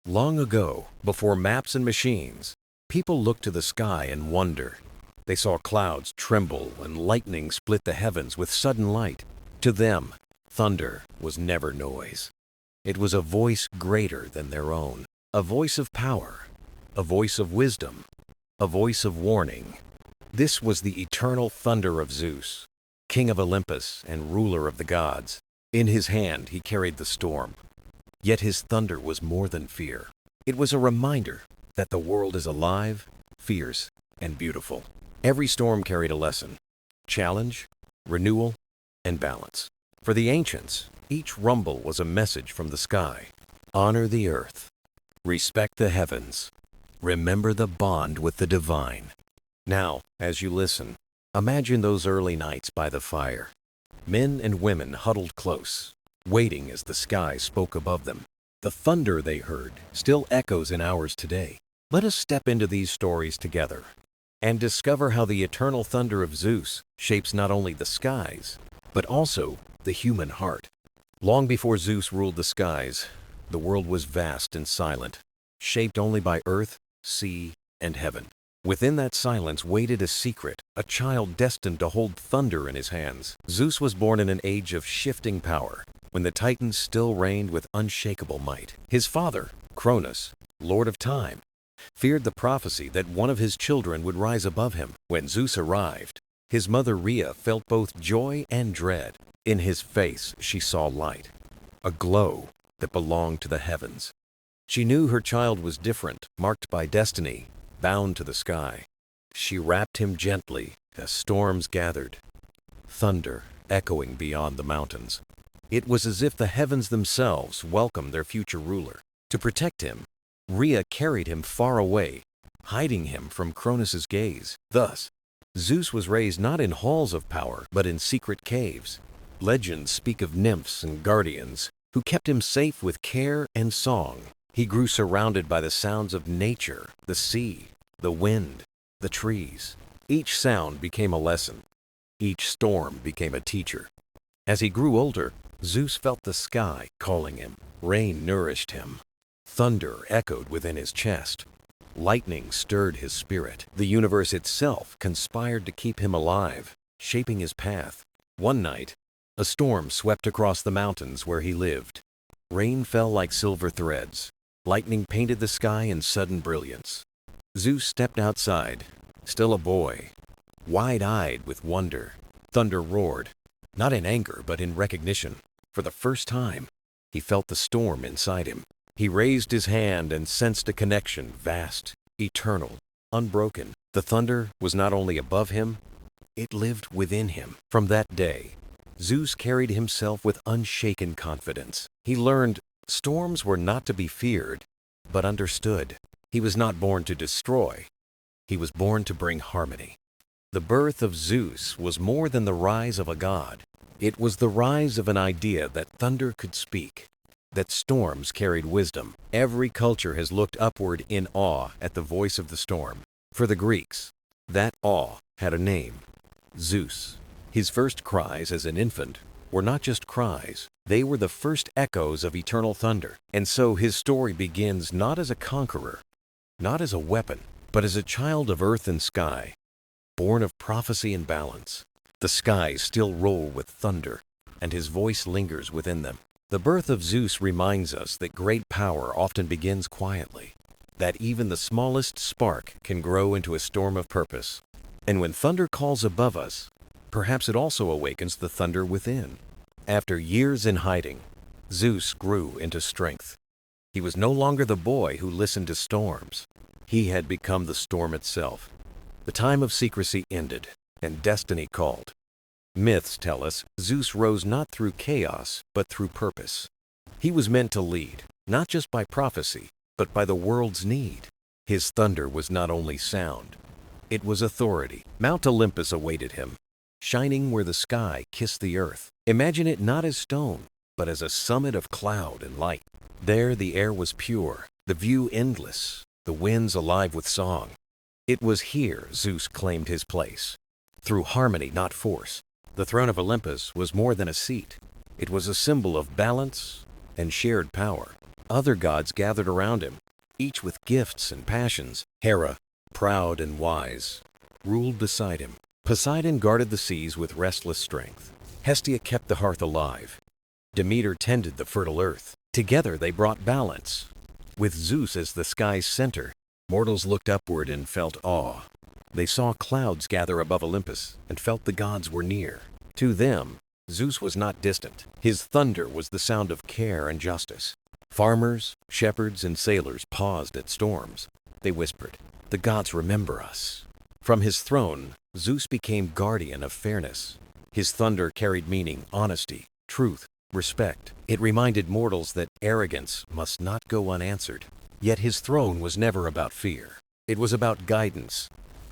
Long ago, before maps and machines, people looked to the sky and wonder. They saw clouds tremble and lightning split the heavens with sudden light. To them, thunder was never noise. It was a voice greater than their own, a voice of power, a voice of wisdom, a voice of warning. This was the eternal thunder of Zeus, king of Olympus and ruler of the gods. In his hand he carried the storm. Yet his thunder was more than fear. It was a reminder that the world is alive, fierce, and beautiful. Every storm carried a lesson: challenge, renewal, and balance. For the ancients, each rumble was a message from the sky. Honor the earth. Respect the heavens. Remember the bond with the divine. Now, as you listen, imagine those early nights by the fire. Men and women huddled close, waiting as the sky spoke above them. The thunder they heard still echoes in ours today. Let us step into these stories together and discover how the eternal thunder of Zeus shapes not only the skies, but also the human heart. Long before Zeus ruled the skies, the world was vast and silent, shaped only by earth, sea, and heaven. Within that silence waited a secret, a child destined to hold thunder in his hands. Zeus was born in an age of shifting power, when the Titans still reigned with unshakable might. His father, Cronus, lord of time, feared the prophecy that one of his children would rise above him. When Zeus arrived, his mother Rhea felt both joy and dread. In his face she saw light, a glow that belonged to the heavens. She knew her child was different, marked by destiny, bound to the sky. She wrapped him gently as storms gathered, thunder echoing beyond the mountains. It was as if the heavens themselves welcomed their future ruler. To protect him, Rhea carried him far away, hiding him from Cronus's gaze. Thus, Zeus was raised not in halls of power, but in secret caves. Legends speak of nymphs and guardians who kept him safe with care and song. He grew surrounded by the sounds of nature, the sea, the wind, the trees. Each sound became a lesson. Each storm became a teacher. As he grew older, Zeus felt the sky calling him. Rain nourished him. Thunder echoed within his chest. Lightning stirred his spirit. The universe itself conspired to keep him alive, shaping his path. One night, a storm swept across the mountains where he lived. Rain fell like silver threads. Lightning painted the sky in sudden brilliance. Zeus stepped outside, still a boy, wide-eyed with wonder. Thunder roared, not in anger but in recognition. For the first time, he felt the storm inside him. He raised his hand and sensed a connection, vast, eternal, unbroken. The thunder was not only above him, it lived within him. From that day, Zeus carried himself with unshaken confidence. He learned storms were not to be feared, but understood. He was not born to destroy. He was born to bring harmony. The birth of Zeus was more than the rise of a god. It was the rise of an idea that thunder could speak, that storms carried wisdom. Every culture has looked upward in awe at the voice of the storm. For the Greeks, that awe had a name: Zeus. His first cries as an infant were not just cries, they were the first echoes of eternal thunder. And so his story begins not as a conqueror, not as a weapon, but as a child of earth and sky, born of prophecy and balance. The skies still roll with thunder, and his voice lingers within them. The birth of Zeus reminds us that great power often begins quietly, that even the smallest spark can grow into a storm of purpose. And when thunder calls above us, perhaps it also awakens the thunder within. After years in hiding, Zeus grew into strength. He was no longer the boy who listened to storms. He had become the storm itself. The time of secrecy ended, and destiny called. Myths tell us Zeus rose not through chaos, but through purpose. He was meant to lead, not just by prophecy, but by the world's need. His thunder was not only sound, it was authority. Mount Olympus awaited him, shining where the sky kissed the earth. Imagine it not as stone, but as a summit of cloud and light. There the air was pure, the view endless, the winds alive with song. It was here Zeus claimed his place, through harmony, not force. The throne of Olympus was more than a seat. It was a symbol of balance and shared power. Other gods gathered around him, each with gifts and passions. Hera, proud and wise, ruled beside him. Poseidon guarded the seas with restless strength. Hestia kept the hearth alive. Demeter tended the fertile earth. Together they brought balance. With Zeus as the sky's center, mortals looked upward and felt awe. They saw clouds gather above Olympus and felt the gods were near. To them, Zeus was not distant. His thunder was the sound of care and justice. Farmers, shepherds, and sailors paused at storms. They whispered, "The gods remember us." From his throne, Zeus became guardian of fairness. His thunder carried meaning, honesty, truth, respect. It reminded mortals that arrogance must not go unanswered. Yet his throne was never about fear. It was about guidance,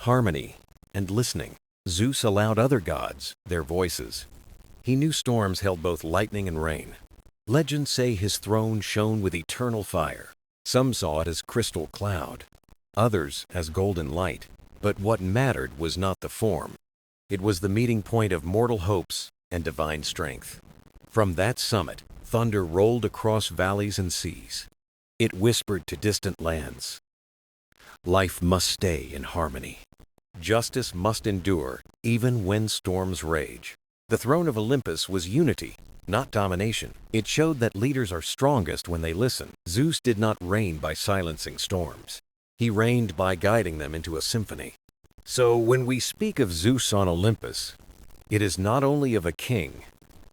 harmony, and listening. Zeus allowed other gods their voices. He knew storms held both lightning and rain. Legends say his throne shone with eternal fire. Some saw it as crystal cloud, others as golden light. But what mattered was not the form. It was the meeting point of mortal hopes and divine strength. From that summit, thunder rolled across valleys and seas. It whispered to distant lands, "Life must stay in harmony. Justice must endure even when storms rage." The throne of Olympus was unity, not domination. It showed that leaders are strongest when they listen. Zeus did not reign by silencing storms. He reigned by guiding them into a symphony. So when we speak of Zeus on Olympus, it is not only of a king,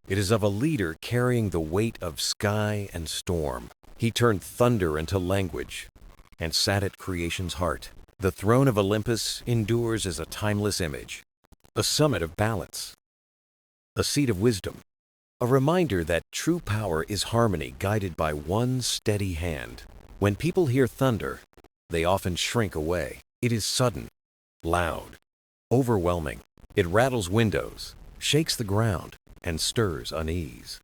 it is of a leader carrying the weight of sky and storm. He turned thunder into language and sat at creation's heart. The throne of Olympus endures as a timeless image, a summit of balance, a seat of wisdom, a reminder that true power is harmony guided by one steady hand. When people hear thunder, they often shrink away. It is sudden, loud, overwhelming. It rattles windows, shakes the ground, and stirs unease.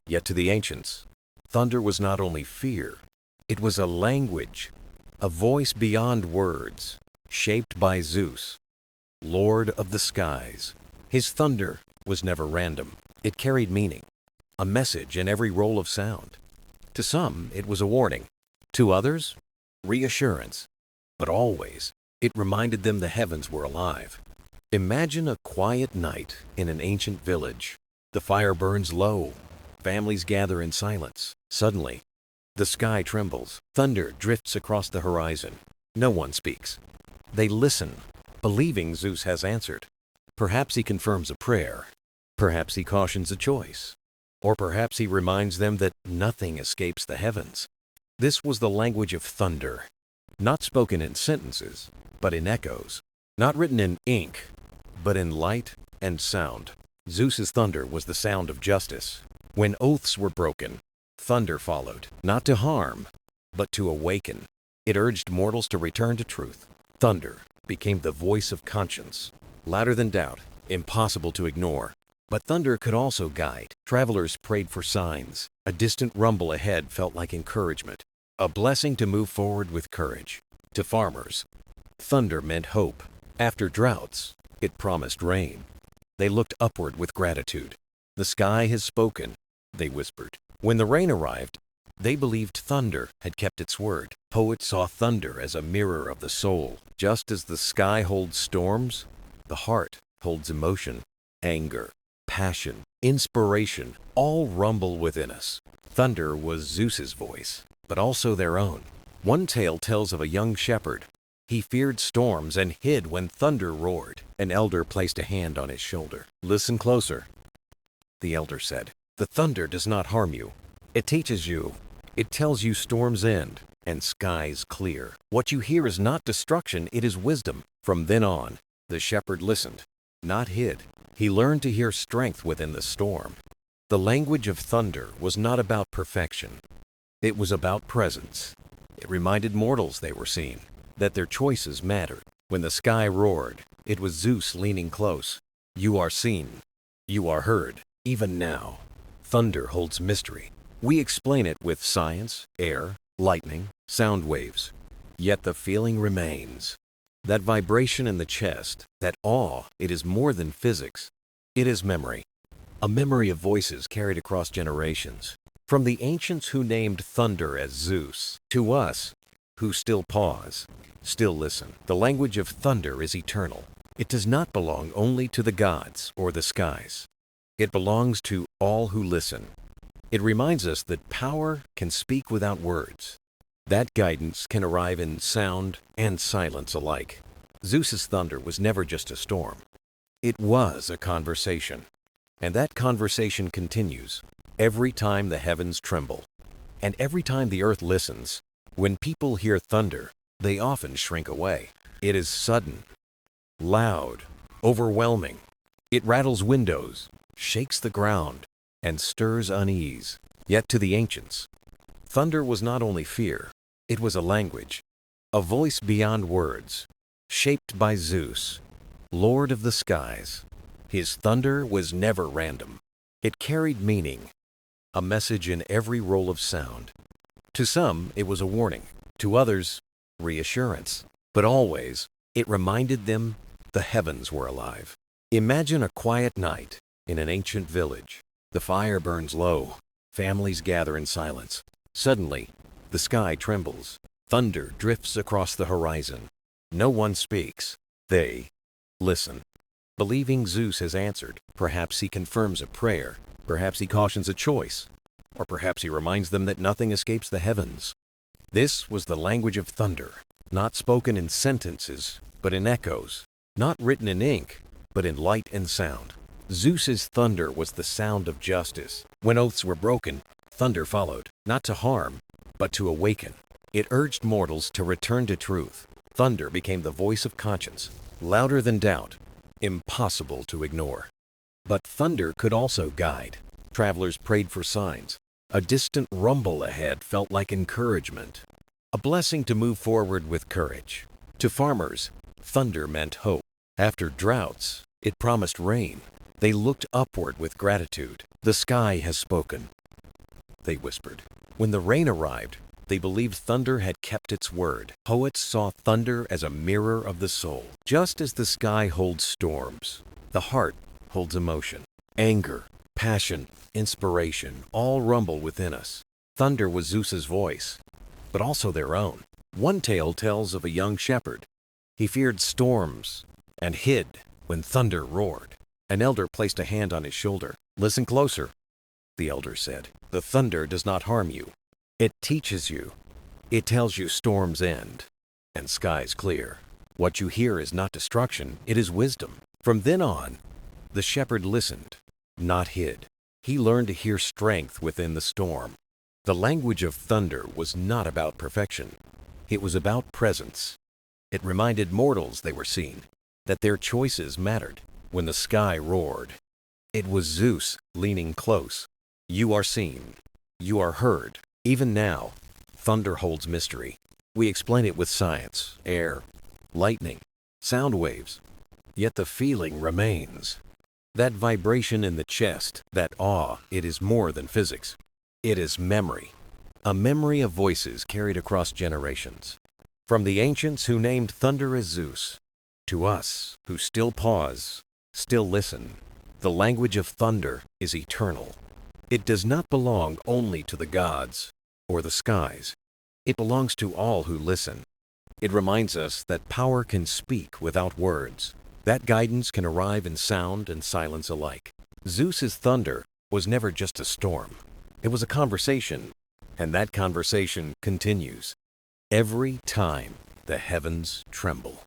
Yet to the ancients, thunder was not only fear, it was a language, a voice beyond words, shaped by Zeus, Lord of the skies. His thunder was never random. It carried meaning, a message in every roll of sound. To some, it was a warning. To others, reassurance. But always, it reminded them the heavens were alive. Imagine a quiet night in an ancient village. The fire burns low. Families gather in silence. Suddenly, the sky trembles. Thunder drifts across the horizon. No one speaks. They listen, believing Zeus has answered. Perhaps he confirms a prayer. Perhaps he cautions a choice. Or perhaps he reminds them that nothing escapes the heavens. This was the language of thunder, not spoken in sentences, but in echoes. Not written in ink, but in light and sound. Zeus's thunder was the sound of justice. When oaths were broken, thunder followed, not to harm, but to awaken. It urged mortals to return to truth. Thunder became the voice of conscience, louder than doubt, impossible to ignore. But thunder could also guide. Travelers prayed for signs. A distant rumble ahead felt like encouragement, a blessing to move forward with courage. To farmers, thunder meant hope. After droughts, it promised rain. They looked upward with gratitude. "The sky has spoken," they whispered. When the rain arrived, they believed thunder had kept its word. Poets saw thunder as a mirror of the soul. Just as the sky holds storms, the heart holds emotion, anger, passion, inspiration, all rumble within us. Thunder was Zeus's voice, but also their own. One tale tells of a young shepherd. He feared storms and hid when thunder roared. An elder placed a hand on his shoulder. "Listen closer," the elder said. "The thunder does not harm you. It teaches you. It tells you storms end and skies clear. What you hear is not destruction, it is wisdom." From then on, the shepherd listened, not hid. He learned to hear strength within the storm. The language of thunder was not about perfection. It was about presence. It reminded mortals they were seen, that their choices mattered. When the sky roared, it was Zeus leaning close. "You are seen. You are heard." Even now, thunder holds mystery. We explain it with science, air, lightning, sound waves. Yet the feeling remains. That vibration in the chest, that awe, it is more than physics. It is memory. A memory of voices carried across generations. From the ancients who named thunder as Zeus, to us, who still pause, still listen, the language of thunder is eternal. It does not belong only to the gods or the skies. It belongs to all who listen. It reminds us that power can speak without words. That guidance can arrive in sound and silence alike. Zeus's thunder was never just a storm. It was a conversation. And that conversation continues every time the heavens tremble. And every time the earth listens. When people hear thunder, they often shrink away. It is sudden, loud, overwhelming. It rattles windows, shakes the ground, and stirs unease. Yet to the ancients, thunder was not only fear, it was a language, a voice beyond words, shaped by Zeus, Lord of the skies. His thunder was never random. It carried meaning, a message in every roll of sound. To some, it was a warning. To others, reassurance. But always, it reminded them the heavens were alive. Imagine a quiet night in an ancient village. The fire burns low. Families gather in silence. Suddenly, the sky trembles. Thunder drifts across the horizon. No one speaks. They listen. Believing Zeus has answered, perhaps he confirms a prayer, perhaps he cautions a choice, or perhaps he reminds them that nothing escapes the heavens. This was the language of thunder, not spoken in sentences, but in echoes, not written in ink, but in light and sound. Zeus's thunder was the sound of justice. When oaths were broken, thunder followed, not to harm, but to awaken. It urged mortals to return to truth. Thunder became the voice of conscience, louder than doubt, impossible to ignore. But thunder could also guide. Travelers prayed for signs. A distant rumble ahead felt like encouragement, a blessing to move forward with courage. To farmers, thunder meant hope. After droughts, it promised rain. They looked upward with gratitude. The sky has spoken, they whispered. When the rain arrived, they believed thunder had kept its word. Poets saw thunder as a mirror of the soul. Just as the sky holds storms, the heart holds emotion. Anger, passion, inspiration all rumble within us. Thunder was Zeus's voice, but also their own. One tale tells of a young shepherd. He feared storms and hid when thunder roared. An elder placed a hand on his shoulder. "Listen closer," the elder said. "The thunder does not harm you. It teaches you. It tells you storms end and skies clear. What you hear is not destruction, it is wisdom." From then on, the shepherd listened, not hid. He learned to hear strength within the storm. The language of thunder was not about perfection. It was about presence. It reminded mortals they were seen, that their choices mattered. When the sky roared, it was Zeus leaning close. You are seen. You are heard. Even now, thunder holds mystery. We explain it with science, air, lightning, sound waves. Yet the feeling remains. That vibration in the chest, that awe, it is more than physics. It is memory. A memory of voices carried across generations. From the ancients who named thunder as Zeus, to us who still pause, still listen, the language of thunder is eternal. It does not belong only to the gods or the skies. It belongs to all who listen. It reminds us that power can speak without words. That guidance can arrive in sound and silence alike. Zeus's thunder was never just a storm. It was a conversation, and that conversation continues. Every time the heavens tremble,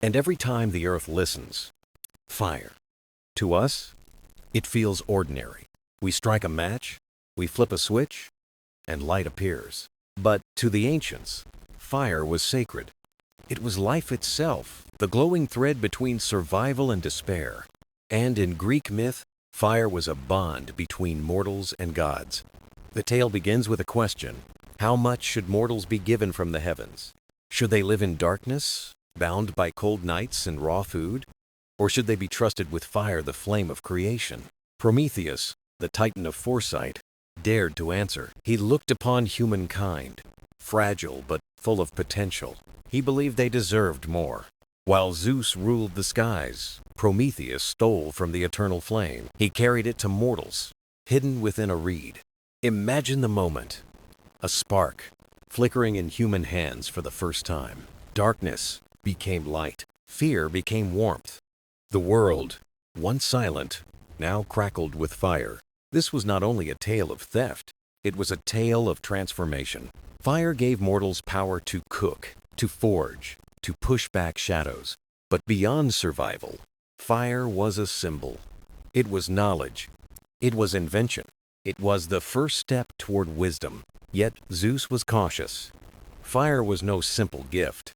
and every time the earth listens. Fire. To us, it feels ordinary. We strike a match, we flip a switch, and light appears. But to the ancients, fire was sacred. It was life itself, the glowing thread between survival and despair. And in Greek myth, fire was a bond between mortals and gods. The tale begins with a question. How much should mortals be given from the heavens? Should they live in darkness, bound by cold nights and raw food? Or should they be trusted with fire, the flame of creation? Prometheus, the titan of foresight, dared to answer. He looked upon humankind, fragile but full of potential. He believed they deserved more. While Zeus ruled the skies, Prometheus stole from the eternal flame. He carried it to mortals, hidden within a reed. Imagine the moment. A spark, flickering in human hands for the first time. Darkness became light. Fear became warmth. The world, once silent, now crackled with fire. This was not only a tale of theft, it was a tale of transformation. Fire gave mortals power to cook, to forge, to push back shadows. But beyond survival, fire was a symbol. It was knowledge. It was invention. It was the first step toward wisdom. Yet Zeus was cautious. Fire was no simple gift.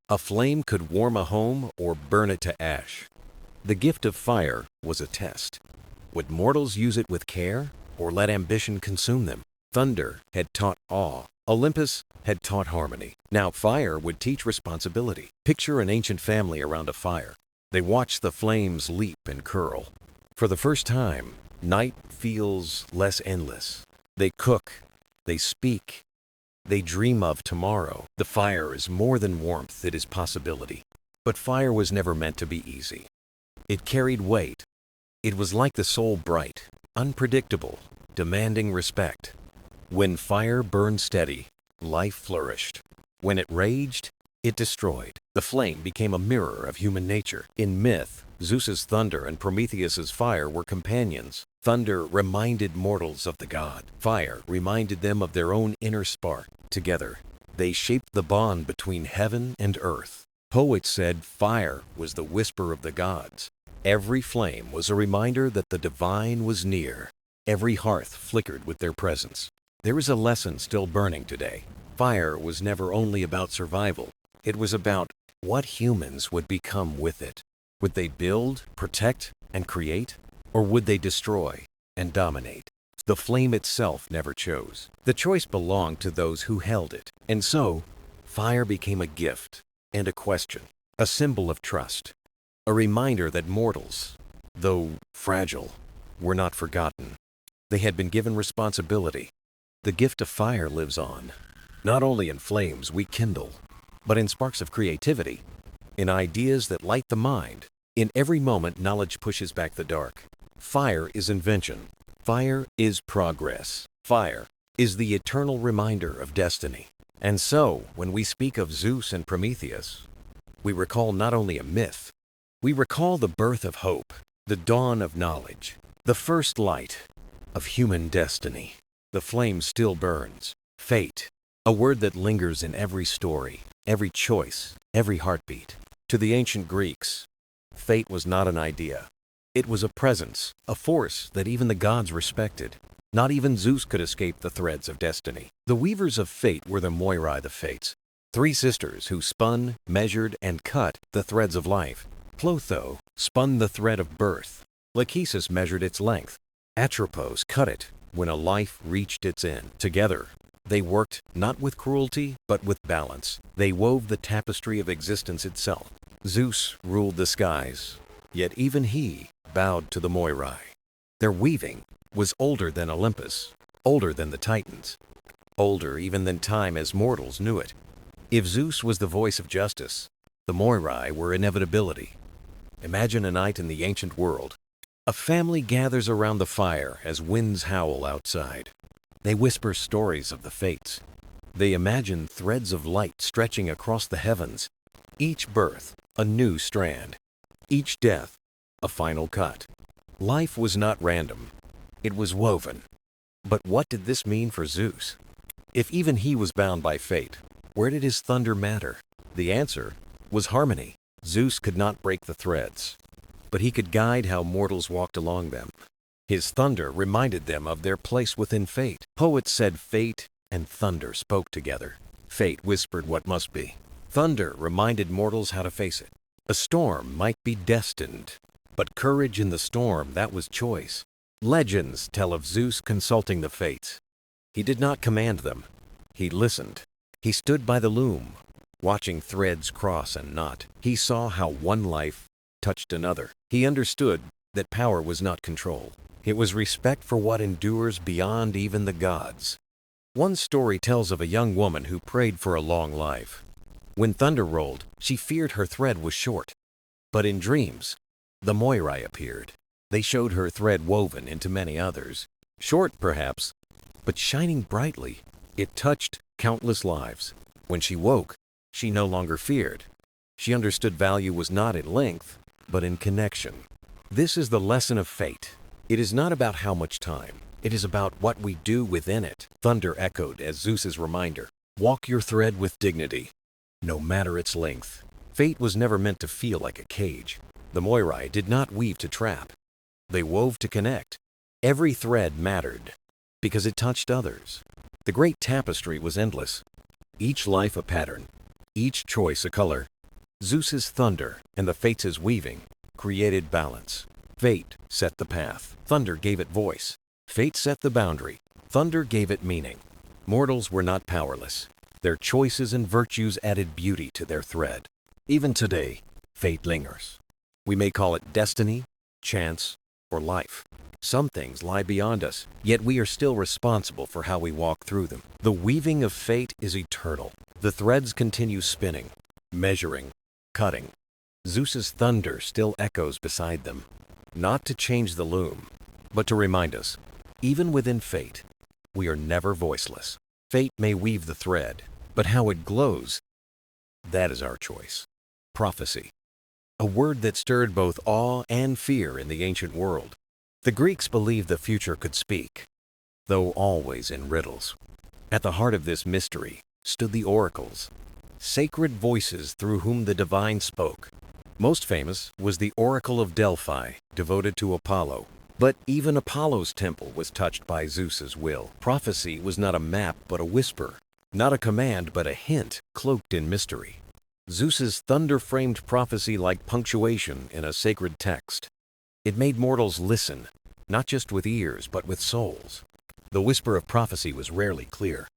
A flame could warm a home or burn it to ash. The gift of fire was a test. Would mortals use it with care, or let ambition consume them? Thunder had taught awe. Olympus had taught harmony. Now fire would teach responsibility. Picture an ancient family around a fire. They watch the flames leap and curl. For the first time, night feels less endless. They cook, they speak, they dream of tomorrow. The fire is more than warmth, it is possibility. But fire was never meant to be easy. It carried weight. It was like the soul, bright, unpredictable, demanding respect. When fire burned steady, life flourished. When it raged, it destroyed. The flame became a mirror of human nature. In myth, Zeus's thunder and Prometheus's fire were companions. Thunder reminded mortals of the god. Fire reminded them of their own inner spark. Together, they shaped the bond between heaven and earth. Poets said fire was the whisper of the gods. Every flame was a reminder that the divine was near. Every hearth flickered with their presence. There is a lesson still burning today. Fire was never only about survival. It was about what humans would become with it. Would they build, protect, and create? Or would they destroy and dominate? The flame itself never chose. The choice belonged to those who held it. And so, fire became a gift and a question, a symbol of trust, a reminder that mortals, though fragile, were not forgotten. They had been given responsibility. The gift of fire lives on, not only in flames we kindle, but in sparks of creativity, in ideas that light the mind. In every moment, knowledge pushes back the dark. Fire is invention. Fire is progress. Fire is the eternal reminder of destiny. And so, when we speak of Zeus and Prometheus, we recall not only a myth, we recall the birth of hope, the dawn of knowledge, the first light of human destiny. The flame still burns. Fate, a word that lingers in every story, every choice, every heartbeat. To the ancient Greeks, fate was not an idea. It was a presence, a force that even the gods respected. Not even Zeus could escape the threads of destiny. The weavers of fate were the Moirai, the Fates, three sisters who spun, measured, and cut the threads of life. Clotho spun the thread of birth. Lachesis measured its length. Atropos cut it when a life reached its end. Together, they worked not with cruelty, but with balance. They wove the tapestry of existence itself. Zeus ruled the skies, yet even he bowed to the Moirai. Their weaving was older than Olympus, older than the Titans, older even than time as mortals knew it. If Zeus was the voice of justice, the Moirai were inevitability. Imagine a night in the ancient world. A family gathers around the fire as winds howl outside. They whisper stories of the fates. They imagine threads of light stretching across the heavens. Each birth, a new strand. Each death, a final cut. Life was not random. It was woven. But what did this mean for Zeus? If even he was bound by fate, where did his thunder matter? The answer was harmony. Zeus could not break the threads, but he could guide how mortals walked along them. His thunder reminded them of their place within fate. Poets said fate and thunder spoke together. Fate whispered what must be. Thunder reminded mortals how to face it. A storm might be destined, but courage in the storm, that was choice. Legends tell of Zeus consulting the fates. He did not command them. He listened. He stood by the loom, watching threads cross and knot. He saw how one life touched another. He understood that power was not control. It was respect for what endures beyond even the gods. One story tells of a young woman who prayed for a long life. When thunder rolled, she feared her thread was short. But in dreams, the Moirai appeared. They showed her thread woven into many others. Short, perhaps, but shining brightly. It touched countless lives. When she woke, she no longer feared. She understood value was not in length, but in connection. This is the lesson of fate. It is not about how much time. It is about what we do within it. Thunder echoed as Zeus's reminder. Walk your thread with dignity, no matter its length. Fate was never meant to feel like a cage. The Moirai did not weave to trap. They wove to connect. Every thread mattered because it touched others. The great tapestry was endless. Each life a pattern, each choice a color. Zeus's thunder and the fates' weaving created balance. Fate set the path. Thunder gave it voice. Fate set the boundary. Thunder gave it meaning. Mortals were not powerless. Their choices and virtues added beauty to their thread. Even today, fate lingers. We may call it destiny, chance, or life. Some things lie beyond us, yet we are still responsible for how we walk through them. The weaving of fate is eternal. The threads continue spinning, measuring, cutting. Zeus's thunder still echoes beside them, not to change the loom, but to remind us, even within fate, we are never voiceless. Fate may weave the thread, but how it glows, that is our choice. Prophecy, a word that stirred both awe and fear in the ancient world. The Greeks believed the future could speak, though always in riddles. At the heart of this mystery stood the oracles, sacred voices through whom the divine spoke. Most famous was the Oracle of Delphi, devoted to Apollo. But even Apollo's temple was touched by Zeus's will. Prophecy was not a map but a whisper, not a command but a hint cloaked in mystery. Zeus's thunder framed prophecy like punctuation in a sacred text. It made mortals listen, not just with ears but with souls. The whisper of prophecy was rarely clear.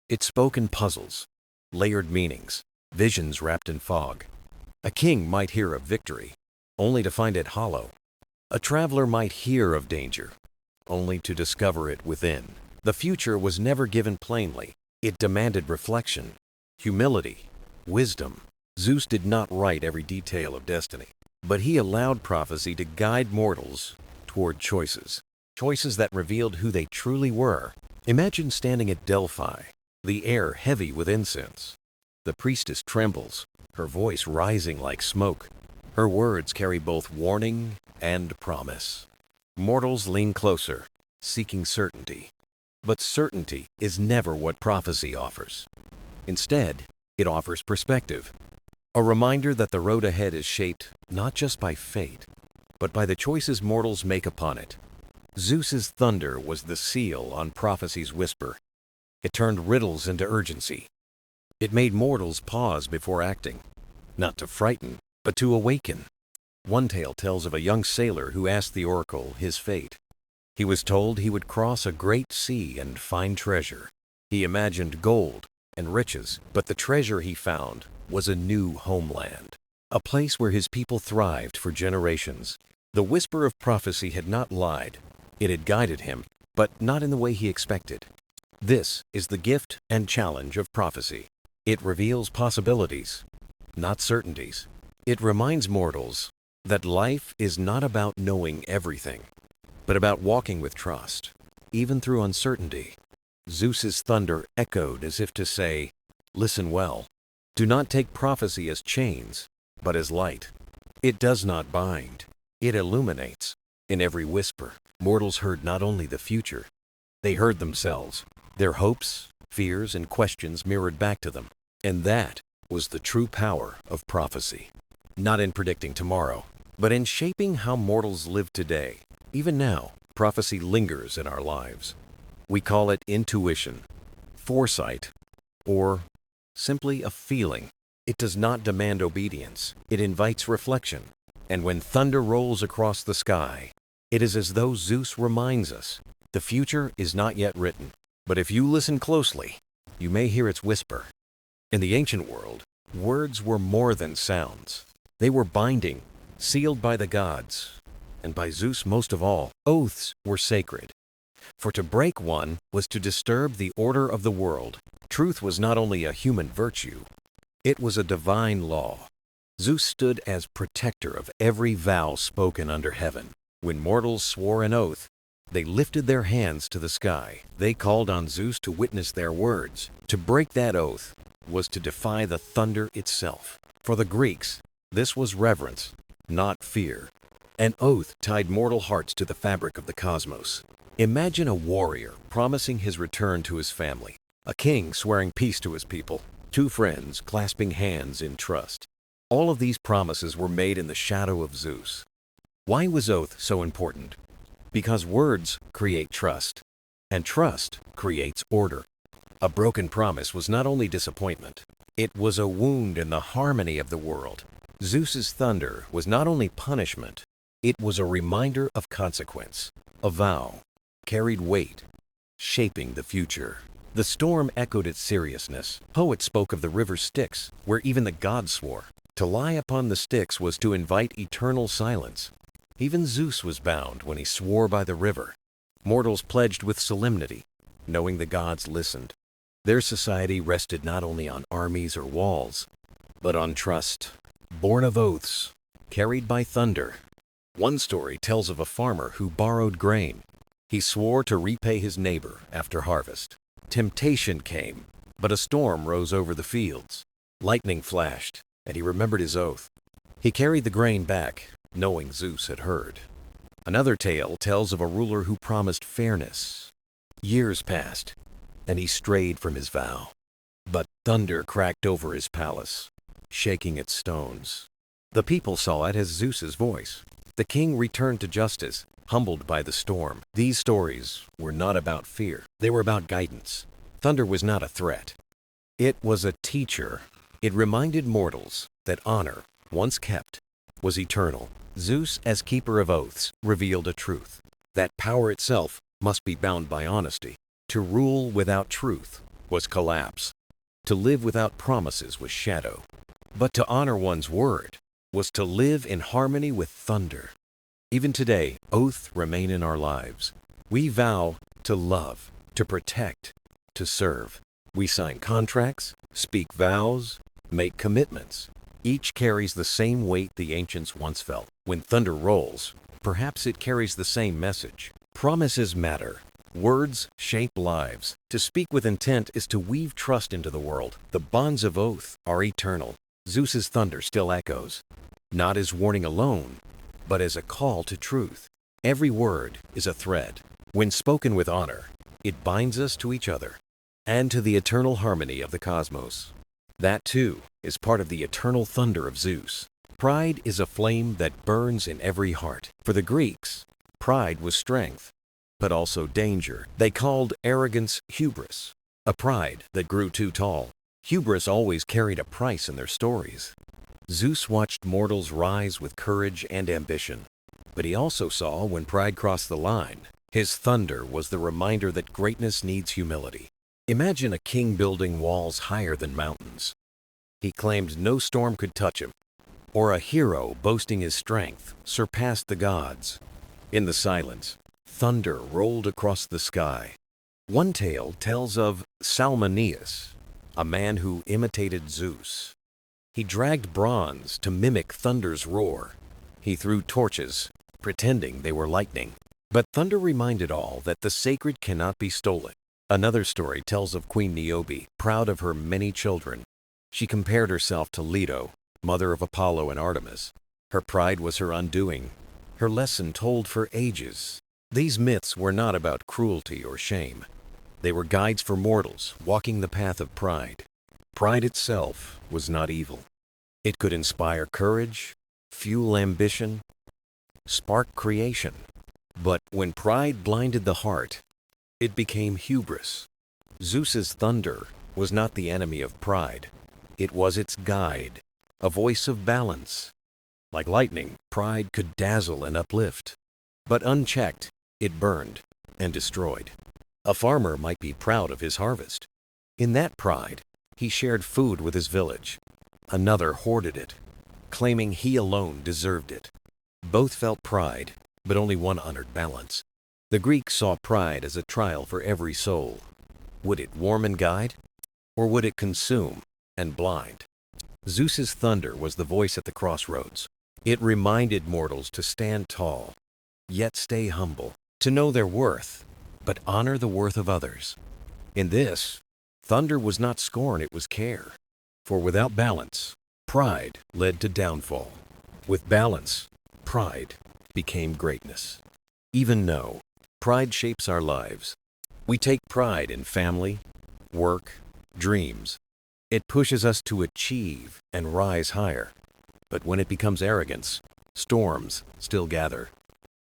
It spoke in puzzles, layered meanings, visions wrapped in fog. A king might hear of victory, only to find it hollow. A traveler might hear of danger, only to discover it within. The future was never given plainly. It demanded reflection, humility, wisdom. Zeus did not write every detail of destiny, but he allowed prophecy to guide mortals toward choices that revealed who they truly were. Imagine standing at Delphi, the air heavy with incense. The priestess trembles, her voice rising like smoke. Her words carry both warning and promise. Mortals lean closer, seeking certainty. But certainty is never what prophecy offers. Instead, it offers perspective. A reminder that the road ahead is shaped not just by fate, but by the choices mortals make upon it. Zeus's thunder was the seal on prophecy's whisper. It turned riddles into urgency. It made mortals pause before acting, not to frighten, but to awaken. One tale tells of a young sailor who asked the oracle his fate. He was told he would cross a great sea and find treasure. He imagined gold and riches, but the treasure he found was a new homeland, a place where his people thrived for generations. The whisper of prophecy had not lied. It had guided him, but not in the way he expected. This is the gift and challenge of prophecy. It reveals possibilities, not certainties. It reminds mortals that life is not about knowing everything, but about walking with trust, even through uncertainty. Zeus's thunder echoed as if to say, listen well. Do not take prophecy as chains, but as light. It does not bind. It illuminates. In every whisper, mortals heard not only the future, they heard themselves. Their hopes, fears, and questions mirrored back to them. And that was the true power of prophecy. Not in predicting tomorrow, but in shaping how mortals live today. Even now, prophecy lingers in our lives. We call it intuition, foresight, or simply a feeling. It does not demand obedience. It invites reflection. And when thunder rolls across the sky, it is as though Zeus reminds us, the future is not yet written, but if you listen closely, you may hear its whisper. In the ancient world, words were more than sounds. They were binding, sealed by the gods, and by Zeus most of all. Oaths were sacred, for to break one was to disturb the order of the world. Truth was not only a human virtue, it was a divine law. Zeus stood as protector of every vow spoken under heaven. When mortals swore an oath, They lifted their hands to the sky. They called on Zeus to witness their words. To break that oath was to defy the thunder itself. For the Greeks, this was reverence, not fear. An oath tied mortal hearts to the fabric of the cosmos. Imagine a warrior promising his return to his family, a king swearing peace to his people, two friends clasping hands in trust. All of these promises were made in the shadow of Zeus. Why was oath so important? Because words create trust, and trust creates order. A broken promise was not only disappointment, it was a wound in the harmony of the world. Zeus's thunder was not only punishment, it was a reminder of consequence. A vow carried weight, shaping the future. The storm echoed its seriousness. Poets spoke of the river Styx, where even the gods swore. To lie upon the Styx was to invite eternal silence. Even Zeus was bound when he swore by the river. Mortals pledged with solemnity, knowing the gods listened. Their society rested not only on armies or walls, but on trust, born of oaths, carried by thunder. One story tells of a farmer who borrowed grain. He swore to repay his neighbor after harvest. Temptation came, but a storm rose over the fields. Lightning flashed, and he remembered his oath. He carried the grain back, knowing Zeus had heard. Another tale tells of a ruler who promised fairness. Years passed, and he strayed from his vow. But thunder cracked over his palace, shaking its stones. The people saw it as Zeus's voice. The king returned to justice, humbled by the storm. These stories were not about fear. They were about guidance. Thunder was not a threat. It was a teacher. It reminded mortals that honor, once kept, was eternal. Zeus, as keeper of oaths, revealed a truth. That power itself must be bound by honesty. To rule without truth was collapse. To live without promises was shadow. But to honor one's word was to live in harmony with thunder. Even today, oaths remain in our lives. We vow to love, to protect, to serve. We sign contracts, speak vows, make commitments. Each carries the same weight the ancients once felt. When thunder rolls, perhaps it carries the same message. Promises matter. Words shape lives. To speak with intent is to weave trust into the world. The bonds of oath are eternal. Zeus's thunder still echoes, not as warning alone, but as a call to truth. Every word is a thread. When spoken with honor, it binds us to each other and to the eternal harmony of the cosmos. That, too, is part of the eternal thunder of Zeus. Pride is a flame that burns in every heart. For the Greeks, pride was strength, but also danger. They called arrogance hubris, a pride that grew too tall. Hubris always carried a price in their stories. Zeus watched mortals rise with courage and ambition, but he also saw when pride crossed the line. His thunder was the reminder that greatness needs humility. Imagine a king building walls higher than mountains. He claimed no storm could touch him, or a hero boasting his strength surpassed the gods. In the silence, thunder rolled across the sky. One tale tells of Salmoneus, a man who imitated Zeus. He dragged bronze to mimic thunder's roar. He threw torches, pretending they were lightning. But thunder reminded all that the sacred cannot be stolen. Another story tells of Queen Niobe, proud of her many children. She compared herself to Leto, mother of Apollo and Artemis. Her pride was her undoing, her lesson told for ages. These myths were not about cruelty or shame. They were guides for mortals walking the path of pride. Pride itself was not evil. It could inspire courage, fuel ambition, spark creation. But when pride blinded the heart, it became hubris. Zeus's thunder was not the enemy of pride. It was its guide, a voice of balance. Like lightning, pride could dazzle and uplift. But unchecked, it burned and destroyed. A farmer might be proud of his harvest. In that pride, he shared food with his village. Another hoarded it, claiming he alone deserved it. Both felt pride, but only one honored balance. The Greeks saw pride as a trial for every soul. Would it warm and guide, or would it consume and blind? Zeus's thunder was the voice at the crossroads. It reminded mortals to stand tall, yet stay humble. to know their worth, but honor the worth of others. In this, thunder was not scorn, it was care. For without balance, pride led to downfall. With balance, pride became greatness. Even though pride shapes our lives, we take pride in family, work, dreams. It pushes us to achieve and rise higher. But when it becomes arrogance, storms still gather.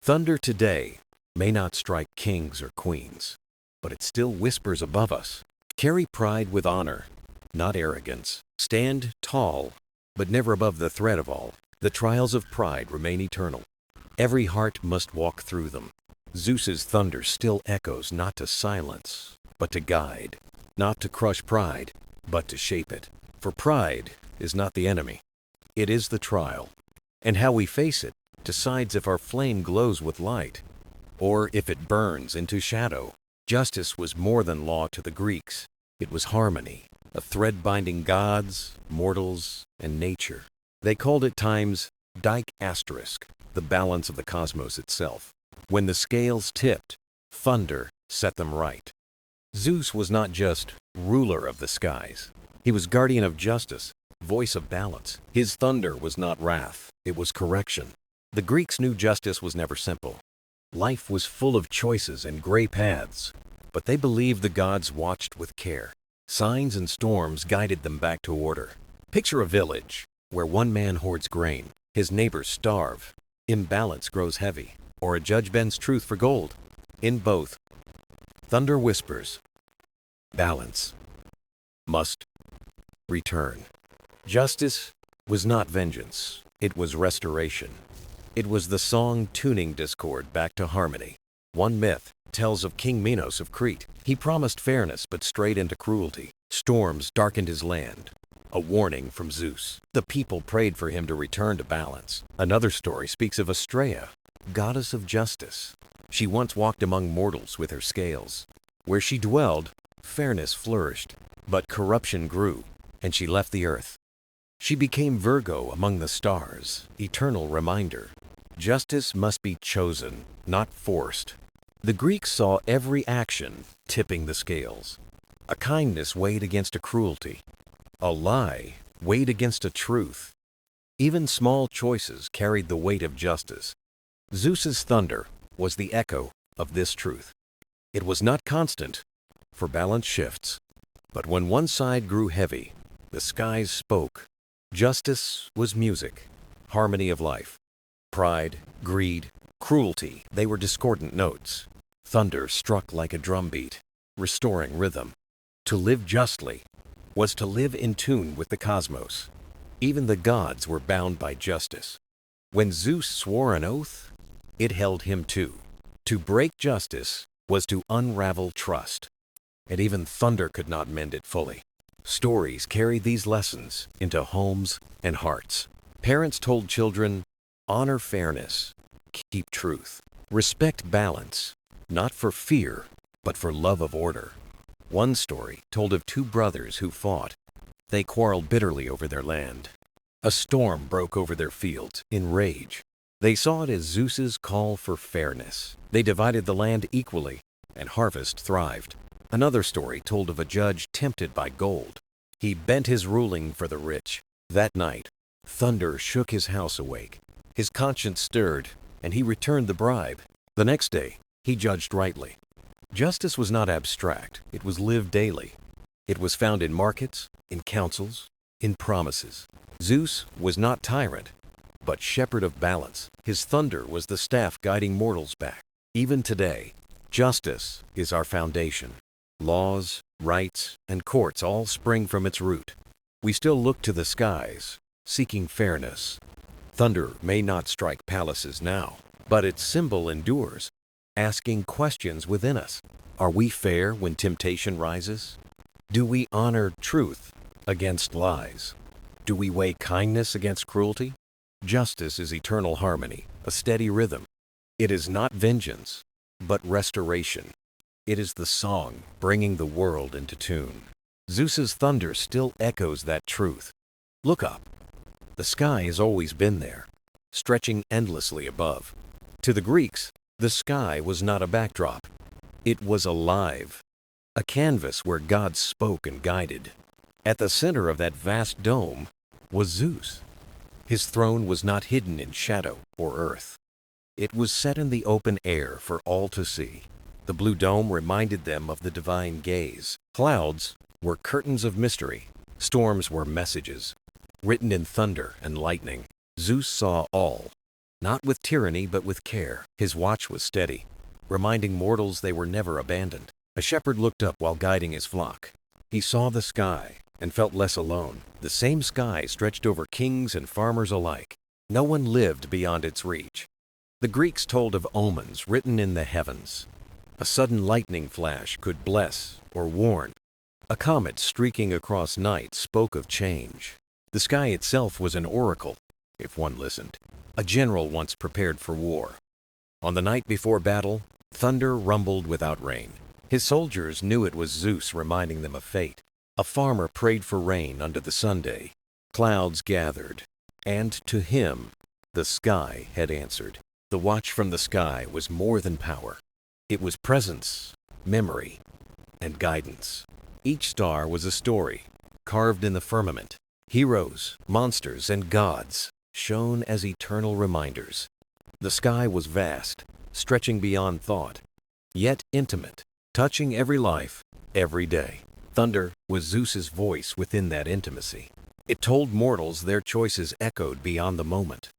Thunder today may not strike kings or queens, but it still whispers above us. Carry pride with honor, not arrogance. Stand tall, but never above the threat of all. The trials of pride remain eternal. Every heart must walk through them. Zeus's thunder still echoes, not to silence, but to guide. Not to crush pride, but to shape it. For pride is not the enemy. It is the trial. And how we face it decides if our flame glows with light, or if it burns into shadow. Justice was more than law to the Greeks. It was harmony, a thread binding gods, mortals, and nature. They called at times dike asterisk, the balance of the cosmos itself. When the scales tipped, thunder set them right. Zeus was not just ruler of the skies. He was guardian of justice, voice of balance. His thunder was not wrath, it was correction. The Greeks knew justice was never simple. Life was full of choices and gray paths, but they believed the gods watched with care. Signs and storms guided them back to order. Picture a village where one man hoards grain, his neighbors starve, imbalance grows heavy, or a judge bends truth for gold. In both, thunder whispers, balance must return. Justice was not vengeance, it was restoration. It was the song tuning discord back to harmony. One myth tells of King Minos of Crete. He promised fairness but strayed into cruelty. Storms darkened his land. A warning from Zeus. The people prayed for him to return to balance. Another story speaks of Astraea, goddess of justice. She once walked among mortals with her scales. Where she dwelled, fairness flourished, but corruption grew, and she left the earth. She became Virgo among the stars, eternal reminder. Justice must be chosen, not forced. The Greeks saw every action tipping the scales. A kindness weighed against a cruelty. A lie weighed against a truth. Even small choices carried the weight of justice. Zeus's thunder was the echo of this truth. It was not constant, for balance shifts. But when one side grew heavy, the skies spoke. Justice was music, harmony of life. Pride, greed, cruelty, they were discordant notes. Thunder struck like a drumbeat, restoring rhythm. To live justly was to live in tune with the cosmos. Even the gods were bound by justice. When Zeus swore an oath, it held him too. To break justice was to unravel trust. And even thunder could not mend it fully. Stories carried these lessons into homes and hearts. Parents told children, honor fairness, keep truth, respect balance, not for fear, but for love of order. One story told of two brothers who fought. They quarreled bitterly over their land. A storm broke over their fields in rage. They saw it as Zeus's call for fairness. They divided the land equally, and harvest thrived. Another story told of a judge tempted by gold. He bent his ruling for the rich. That night, thunder shook his house awake. His conscience stirred, and he returned the bribe. The next day, he judged rightly. Justice was not abstract, it was lived daily. It was found in markets, in councils, in promises. Zeus was not tyrant, but shepherd of balance. His thunder was the staff guiding mortals back. Even today, justice is our foundation. Laws, rights, and courts all spring from its root. We still look to the skies, seeking fairness. Thunder may not strike palaces now, but its symbol endures, asking questions within us. Are we fair when temptation rises? Do we honor truth against lies? Do we weigh kindness against cruelty? Justice is eternal harmony, a steady rhythm. It is not vengeance, but restoration. It is the song bringing the world into tune. Zeus's thunder still echoes that truth. Look up. The sky has always been there, stretching endlessly above. To the Greeks, the The sky was not a backdrop. It was alive, a canvas where God spoke and guided. At the center of that vast dome was Zeus. His throne was not hidden in shadow or earth. It was set in the open air for all to see. The blue dome reminded them of the divine gaze. Clouds were curtains of mystery. Storms were messages, written in thunder and lightning. Zeus saw all, not with tyranny but with care. His watch was steady, reminding mortals they were never abandoned. A shepherd looked up while guiding his flock. He saw the sky and felt less alone. The same sky stretched over kings and farmers alike. No one lived beyond its reach. The Greeks told of omens written in the heavens. A sudden lightning flash could bless or warn. A comet streaking across night spoke of change. The sky itself was an oracle, if one listened. A general once prepared for war. On the night before battle, thunder rumbled without rain. His soldiers knew it was Zeus reminding them of fate. A farmer prayed for rain under the sunday. Clouds gathered, and to him, the sky had answered. The watch from the sky was more than power. It was presence, memory, and guidance. Each star was a story, carved in the firmament. Heroes, monsters, and gods shone as eternal reminders. The sky was vast, stretching beyond thought, yet intimate, touching every life, every day. Thunder was Zeus's voice within that intimacy. It told mortals their choices echoed beyond the moment.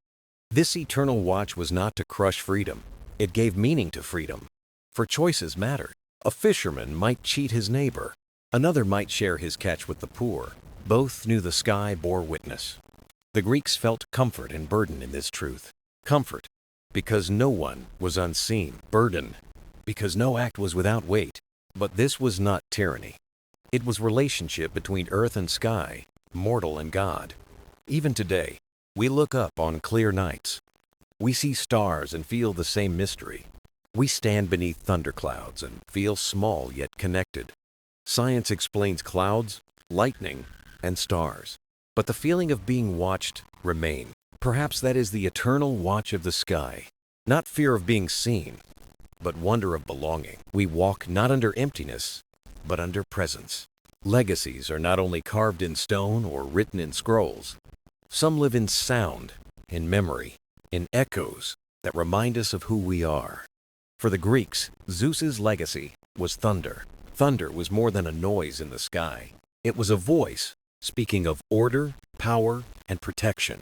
This eternal watch was not to crush freedom. It gave meaning to freedom. For choices mattered. A fisherman might cheat his neighbor. Another might share his catch with the poor. Both knew the sky bore witness. The Greeks felt comfort and burden in this truth. Comfort, because no one was unseen. Burden, because no act was without weight. But this was not tyranny. It was relationship between earth and sky, mortal and God. Even today, we look up on clear nights. We see stars and feel the same mystery. We stand beneath thunderclouds and feel small yet connected. Science explains clouds, lightning, and stars. But the feeling of being watched remains. Perhaps that is the eternal watch of the sky. Not fear of being seen, but wonder of belonging. We walk not under emptiness, but under presence. Legacies are not only carved in stone or written in scrolls. Some live in sound, in memory, in echoes that remind us of who we are. For the Greeks, Zeus's legacy was thunder. Thunder was more than a noise in the sky. It was a voice speaking of order, power, and protection.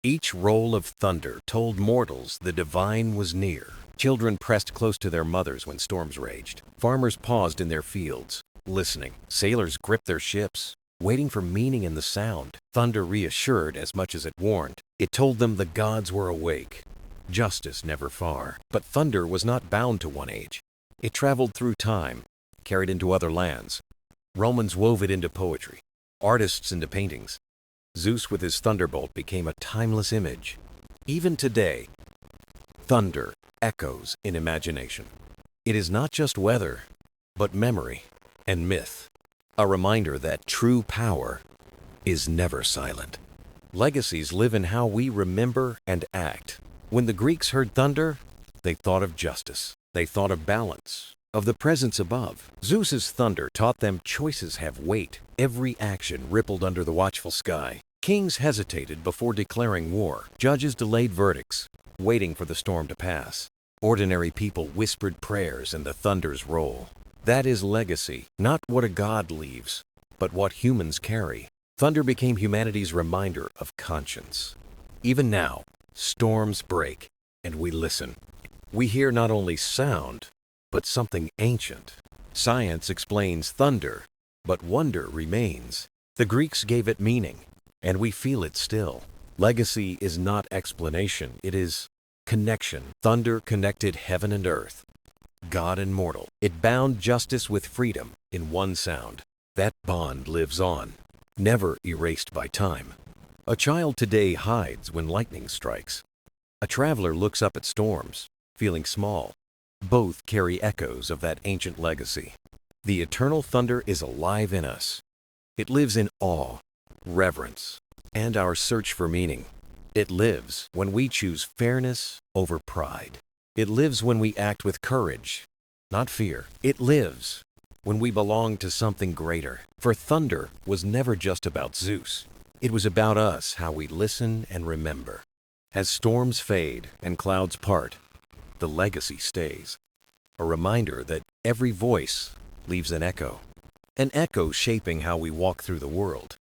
Each roll of thunder told mortals the divine was near. Children pressed close to their mothers when storms raged. Farmers paused in their fields, listening. Sailors gripped their ships, waiting for meaning in the sound. Thunder reassured as much as it warned. It told them the gods were awake, justice never far. But thunder was not bound to one age. It traveled through time, carried into other lands. Romans wove it into poetry, artists into paintings. Zeus with his thunderbolt became a timeless image. Even today, thunder echoes in imagination. It is not just weather, but memory and myth. A reminder that true power is never silent. Legacies live in how we remember and act. When the Greeks heard thunder, they thought of justice. They thought of balance, of the presence above. Zeus's thunder taught them choices have weight. Every action rippled under the watchful sky. Kings hesitated before declaring war. Judges delayed verdicts, waiting for the storm to pass. Ordinary people whispered prayers in the thunder's roll. That is legacy, not what a god leaves, but what humans carry. Thunder became humanity's reminder of conscience. Even now, storms break, and we listen. We hear not only sound, but something ancient. Science explains thunder, but wonder remains. The Greeks gave it meaning, and we feel it still. Legacy is not explanation, it is connection. Thunder connected heaven and earth, God and mortal. It bound justice with freedom in one sound. That bond lives on, never erased by time. A child today hides when lightning strikes. A traveler looks up at storms, feeling small. Both carry echoes of that ancient legacy. The eternal thunder is alive in us. It lives in awe, reverence, and our search for meaning. It lives when we choose fairness over pride. It lives when we act with courage, not fear. It lives when we belong to something greater. For thunder was never just about Zeus. It was about us, how we listen and remember. As storms fade and clouds part, the legacy stays. A reminder that every voice leaves an echo shaping how we walk through the world.